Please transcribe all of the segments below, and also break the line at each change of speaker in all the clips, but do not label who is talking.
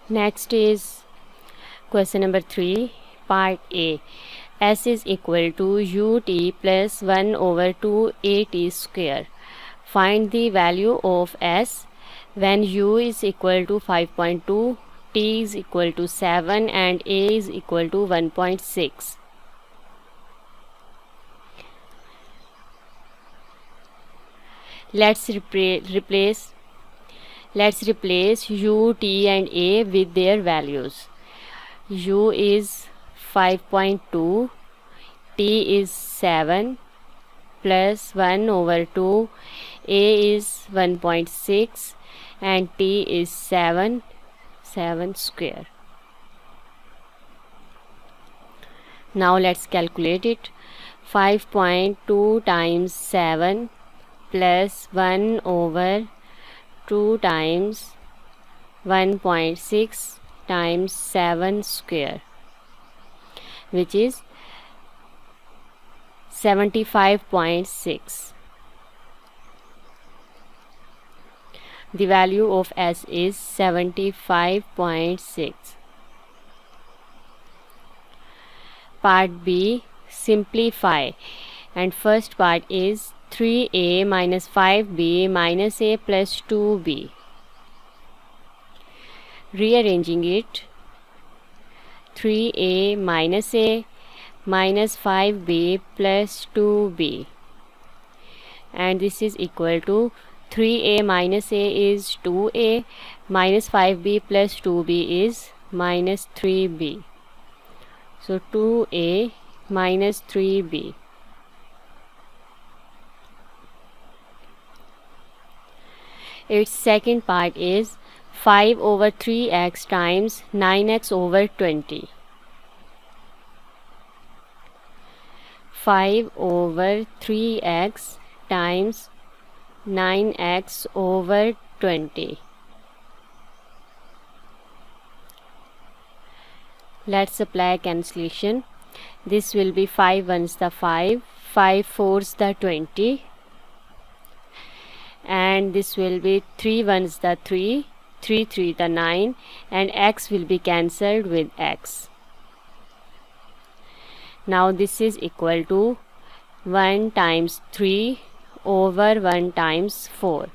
Next is question number 3, part A. S is equal to ut plus 1 over 2at square. Find the value of S when u is equal to 5.2, t is equal to 7 and a is equal to 1.6. Let's replace u, t and a with their values. U is 5.2, t is 7 plus 1 over 2, a is 1.6 and t is 7 square. Now let's calculate it. 5.2 times 7 plus 1 over 2 times 1.6 times 7 square, which is 75.6. The value of S is 75.6. Part B, simplify, and first part is 3a minus 5b minus a plus 2b. Rearranging it, 3a minus a minus 5b plus 2b, and this is equal to 3a minus a is 2a minus 5b plus 2b is minus 3b. So 2a minus 3b. Its second part is 5 over 3x times 9x over 20. 5 over 3x times 9x over 20. Let's apply cancellation. This will be 5 ones the 5, 5 fours the 20, and this will be 3 ones the 3, 3 3 the 9, and x will be cancelled with x. Now this is equal to 1 times 3 over 1 times 4,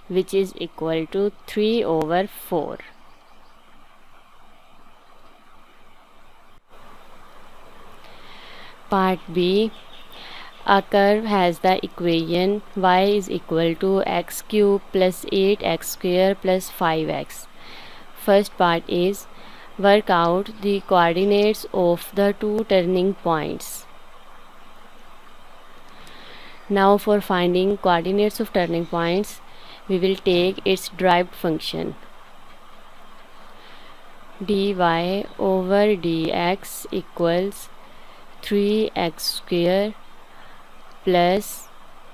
which is equal to 3 over 4. Part B, a curve has the equation y is equal to x cube plus 8x square plus 5x. First part is work out the coordinates of the two turning points. Now for finding coordinates of turning points, we will take its derived function. dy over dx equals 3x square plus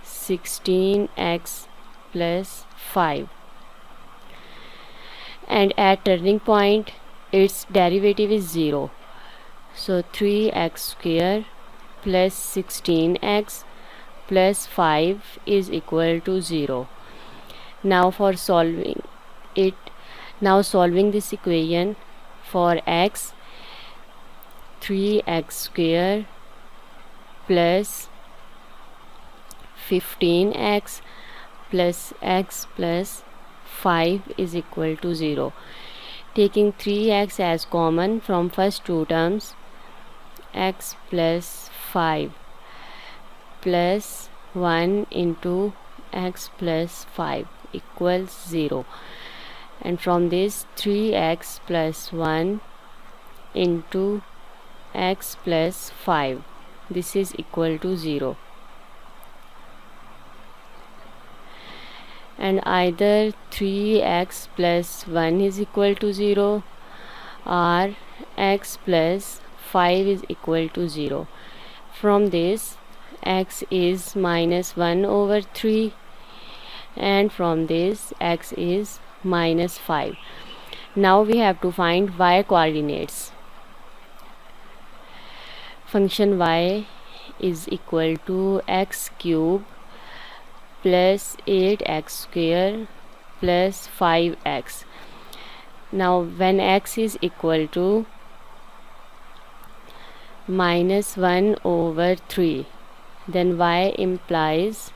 16x plus 5, and at turning point its derivative is 0. So 3x square plus 16x plus 5 is equal to 0. Now for solving this equation for x, 3x square plus 15x plus x plus 5 is equal to 0. Taking 3x as common from first two terms, x plus 5 plus 1 into x plus 5 equals 0, and from this 3x plus 1 into x plus 5, this is equal to 0, and either 3x plus 1 is equal to 0 or x plus 5 is equal to 0. From this x is minus 1 over 3, and from this x is minus 5. Now we have to find y coordinates. Function y is equal to x cube plus 8x square plus 5x. Now when x is equal to minus 1 over 3, then y implies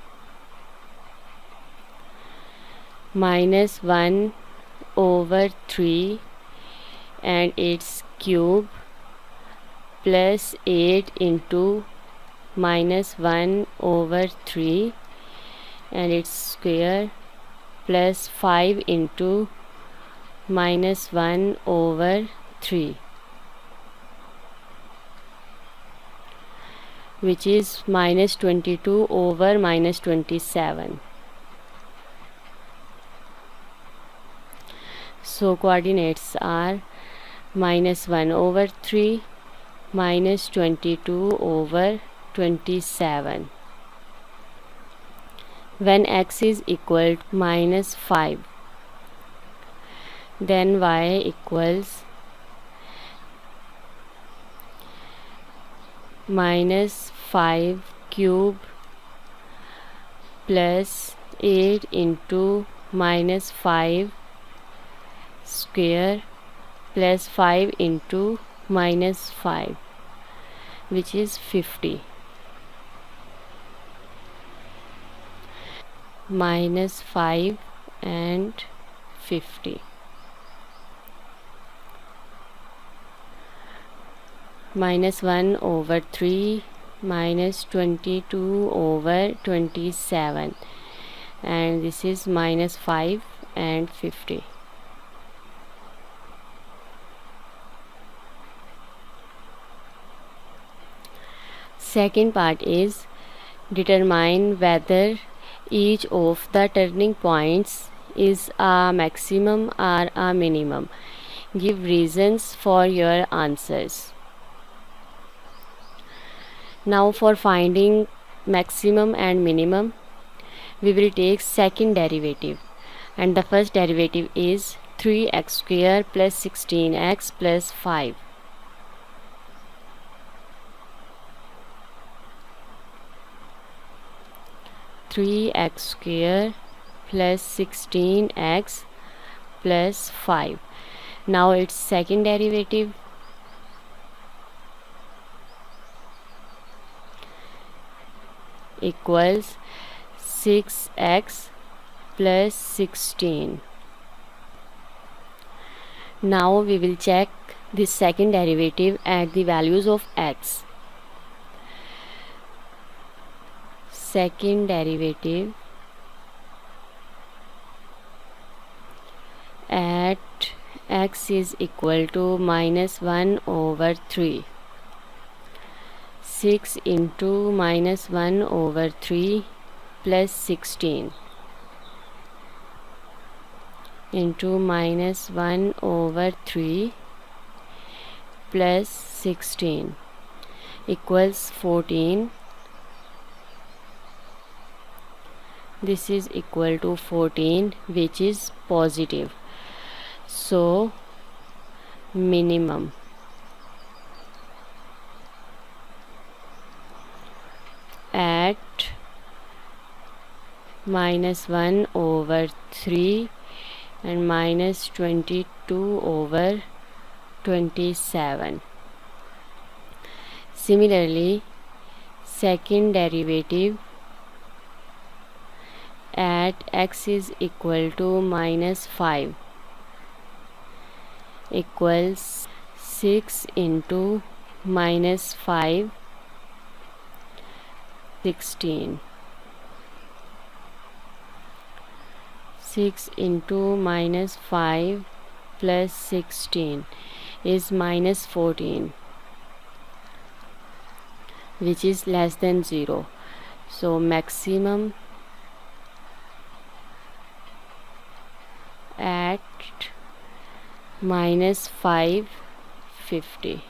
minus 1 over 3 and its cube plus 8 into minus 1 over 3 and its square plus 5 into minus 1 over 3, which is minus 22 over minus 27. So coordinates are minus 1 over 3, minus 22 over 27. When x is equal to minus 5, then y equals minus 5 cube plus 8 into minus 5 square plus 5 into minus 5, which is 50. Minus 5 and 50. Minus 1 over 3 minus 22 over 27, and this is minus 5 and 50. Second part is determine whether each of the turning points is a maximum or a minimum. Give reasons for your answers. Now for finding maximum and minimum, we will take second derivative, and the first derivative is 3x square plus 16x plus 5. Three x square plus 16x plus 5. Now its second derivative equals 6x plus 16. Now we will check the second derivative at the values of x. Second derivative at x is equal to minus 1 over 3. 6 into minus 1 over 3 plus 16 into minus 1 over 3 plus 16 equals 14. This is equal to 14, which is positive. So minimum. At minus 1 over 3 and minus 22 over 27. Similarly, second derivative at x is equal to minus 5 equals 6 into minus 5, 16. 6 into minus 5 plus 16 is minus 14, which is less than 0. So maximum at minus 550.